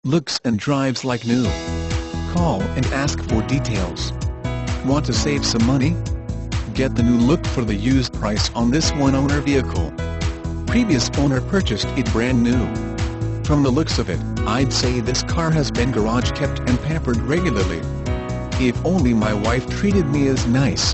Looks and drives like new. Call and ask for details. Want to save some money? Get the new look for the used price on this one-owner vehicle. Previous owner purchased it brand new. From the looks of it, I'd say this car has been garage kept and pampered regularly. If only my wife treated me as nice.